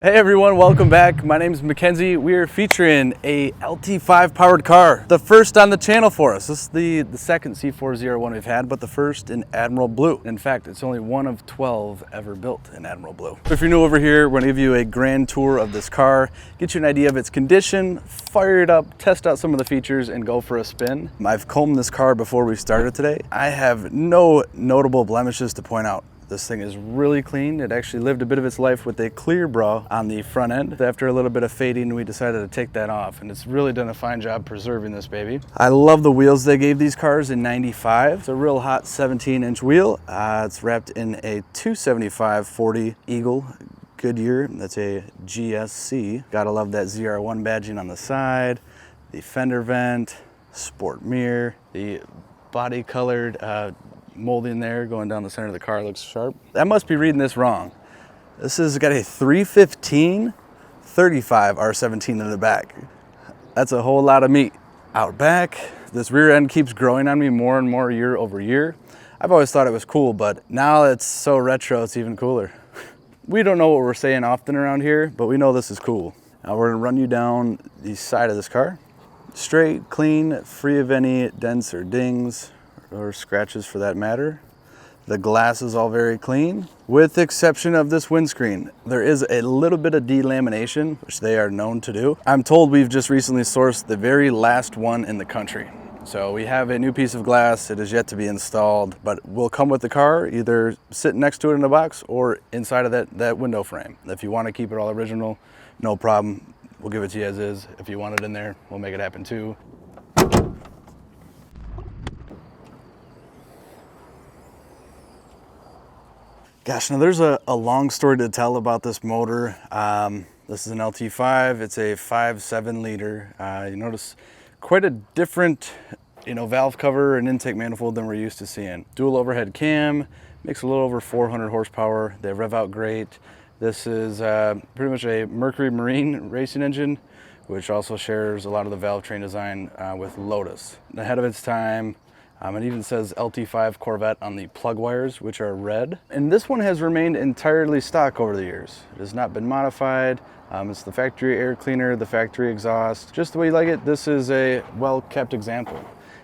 Hey everyone, welcome back. My name is Mackenzie. We are featuring a LT5 powered car, the first on the channel for us. This is the second C4 ZR1 we've had, but the first in Admiral Blue. In fact, it's only one of 12 ever built in Admiral Blue. If you're new over here, we're gonna give you a grand tour of this car, get you an idea of its condition, fire it up, test out some of the features, and go for a spin. I've combed this car before we started today. I have no notable blemishes to point out. This thing is really clean. It actually lived a bit of its life with a clear bra on the front end. After a little bit of fading, we decided to take that off, and it's really done a fine job preserving this baby. I love the wheels they gave these cars in '95. It's a real hot 17-inch wheel. It's wrapped in a 275/40 Eagle Goodyear. That's a GSC. Gotta love that ZR1 badging on the side, the fender vent, sport mirror, the body colored molding there going down the center of the car looks sharp. I must be reading this wrong. This has got a 315/35 R17 in the back. That's a whole lot of meat. Out back, this rear end keeps growing on me more and more year over year. I've always thought it was cool, but now it's so retro, it's even cooler. We don't know what we're saying often around here, but we know this is cool. Now we're gonna run you down the side of this car. Straight, clean, free of any dents or dings, or scratches for that matter. The glass is all very clean, with the exception of this windscreen. There is a little bit of delamination, which they are known to do. I'm told we've just recently sourced the very last one in the country. So we have a new piece of glass. It is yet to be installed, but will come with the car, either sitting next to it in a box or inside of that window frame. If you want to keep it all original, no problem. We'll give it to you as is. If you want it in there, we'll make it happen too. Gosh, now there's a long story to tell about this motor. This is an LT5. It's a 5.7 liter. You notice quite a different, valve cover and intake manifold than we're used to seeing. Dual overhead cam, makes a little over 400 horsepower. They rev out great. This is pretty much a Mercury Marine racing engine, which also shares a lot of the valve train design with Lotus. Ahead of its time. It even says LT5 Corvette on the plug wires, which are red. And this one has remained entirely stock over the years. It has not been modified. It's the factory air cleaner, the factory exhaust, just the way you like it. This is a well-kept example.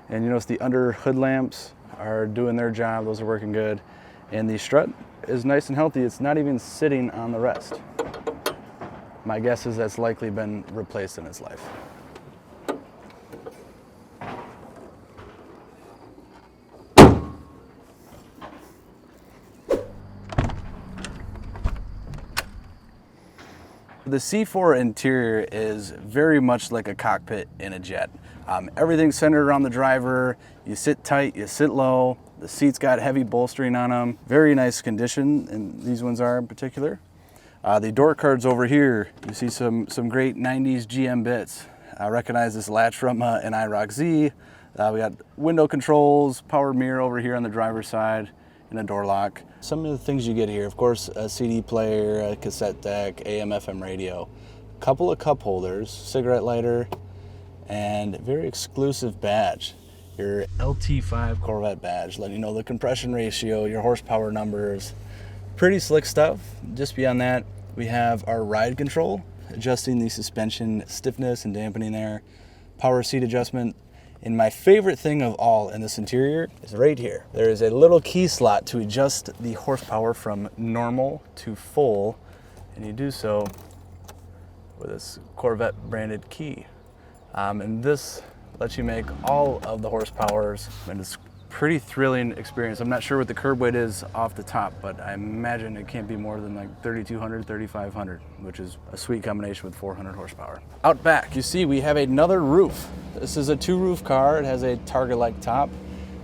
And you notice the under hood lamps are doing their job. Those are working good. And the strut is nice and healthy. It's not even sitting on the rest. My guess is that's likely been replaced in its life. The C4 interior is very much like a cockpit in a jet. Everything's centered around the driver. You sit tight, you sit low. The seats got heavy bolstering on them. Very nice condition, and these ones are in particular. The door cards over here, you see some great 90s GM bits. I recognize this latch from an IROC Z. We got window controls, power mirror over here on the driver's side, and a door lock. Some of the things you get here, of course, a CD player, a cassette deck, AM/FM radio, a couple of cup holders, cigarette lighter, and very exclusive badge. Your LT5 Corvette badge, letting you know the compression ratio, your horsepower numbers. Pretty slick stuff. Just beyond that, we have our ride control, adjusting the suspension stiffness and dampening there, power seat adjustment. And my favorite thing of all in this interior is right here. There is a little key slot to adjust the horsepower from normal to full, and you do so with this Corvette branded key. And this lets you make all of the horsepowers, and it's pretty thrilling experience. I'm not sure what the curb weight is off the top, but I imagine it can't be more than like 3,200, 3,500, which is a sweet combination with 400 horsepower. Out back, you see we have another roof. This is a two-roof car. It has a Targa-like top.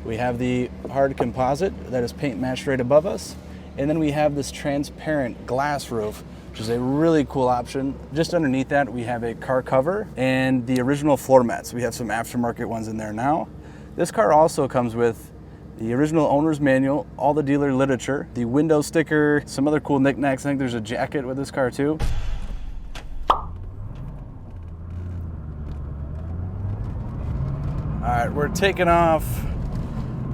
We have the hard composite that is paint matched right above us. And then we have this transparent glass roof, which is a really cool option. Just underneath that, we have a car cover and the original floor mats. We have some aftermarket ones in there now. This car also comes with the original owner's manual, all the dealer literature, the window sticker, some other cool knickknacks. I think there's a jacket with this car too. All right, we're taking off.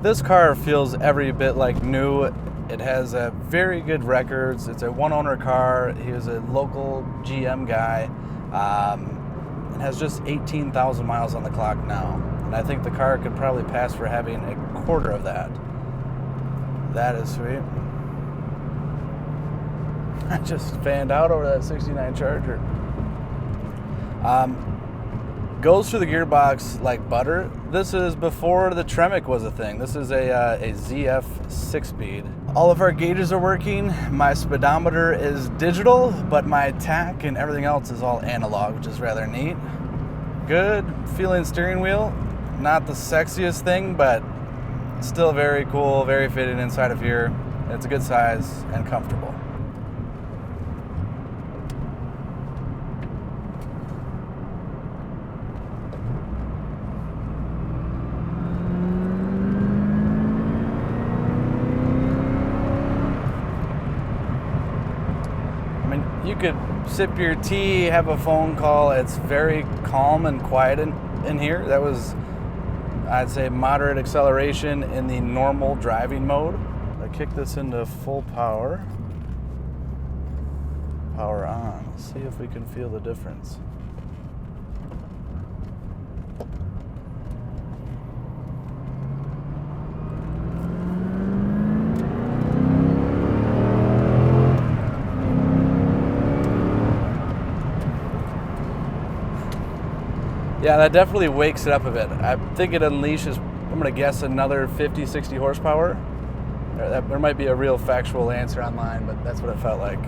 This car feels every bit like new. It has a very good records. It's a one-owner car. He was a local GM guy, and has just 18,000 miles on the clock now. And I think the car could probably pass for having a quarter of that. That is sweet. I just fanned out over that 69 Charger. Goes through the gearbox like butter. This is before the Tremec was a thing. This is a ZF 6-speed. All of our gauges are working. My speedometer is digital, but my tach and everything else is all analog, which is rather neat. Good feeling steering wheel. Not the sexiest thing, but still very cool, very fitting inside of here. It's a good size and comfortable. You could sip your tea, have a phone call. It's very calm and quiet in here. That was, I'd say, moderate acceleration in the normal driving mode. I kick this into full power. Power on. Let's see if we can feel the difference. Yeah, that definitely wakes it up a bit. I think it unleashes, I'm gonna guess, another 50, 60 horsepower. There might be a real factual answer online, but that's what it felt like.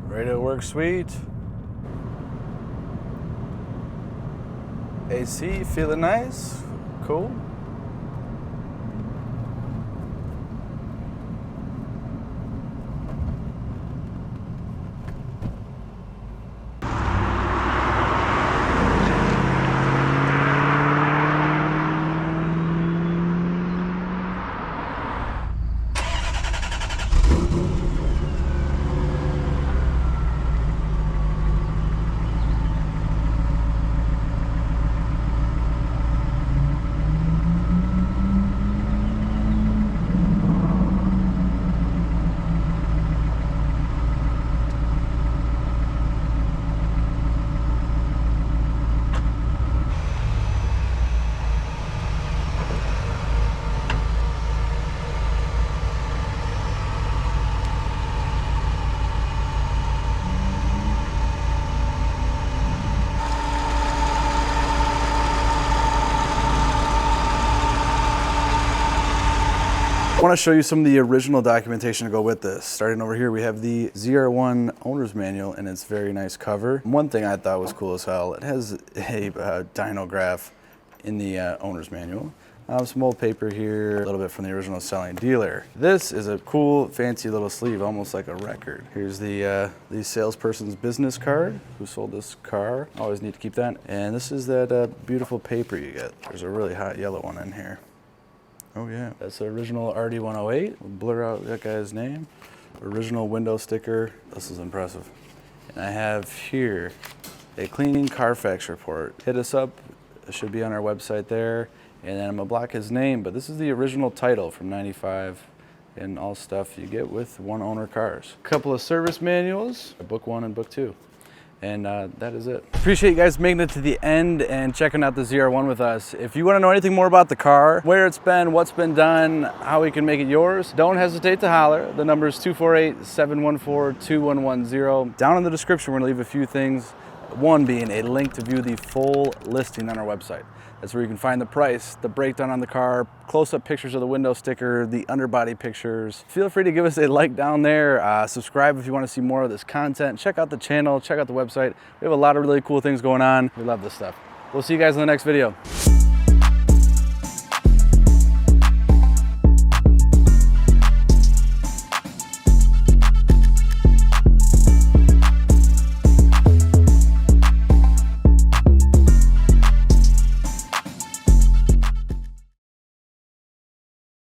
Radio works sweet. AC feeling nice, cool. I want to show you some of the original documentation to go with this. Starting over here, we have the ZR1 owner's manual and its very nice cover. One thing I thought was cool as hell, it has a dynograph in the owner's manual. Some old paper here, a little bit from the original selling dealer. This is a cool, fancy little sleeve, almost like a record. Here's the salesperson's business card, who sold this car. Always need to keep that. And this is that beautiful paper you get. There's a really hot yellow one in here. Oh yeah, that's the original RD108. We'll blur out that guy's name. Original window sticker. This is impressive. And I have here a clean Carfax report. Hit us up. It should be on our website there. And then I'm gonna block his name, but this is the original title from '95 and all stuff you get with one owner cars. A couple of service manuals, book 1 and book 2. And that is it. Appreciate you guys making it to the end and checking out the ZR1 with us. If you want to know anything more about the car, where it's been, what's been done, how we can make it yours, don't hesitate to holler. The number is 248-714-2110. Down in the description, we're gonna leave a few things. One being a link to view the full listing on our website. That's where you can find the price, the breakdown on the car, close-up pictures of the window sticker, the underbody pictures. Feel free to give us a like down there. Subscribe if you want to see more of this content. Check out the channel, check out the website. We have a lot of really cool things going on. We love this stuff. We'll see you guys in the next video.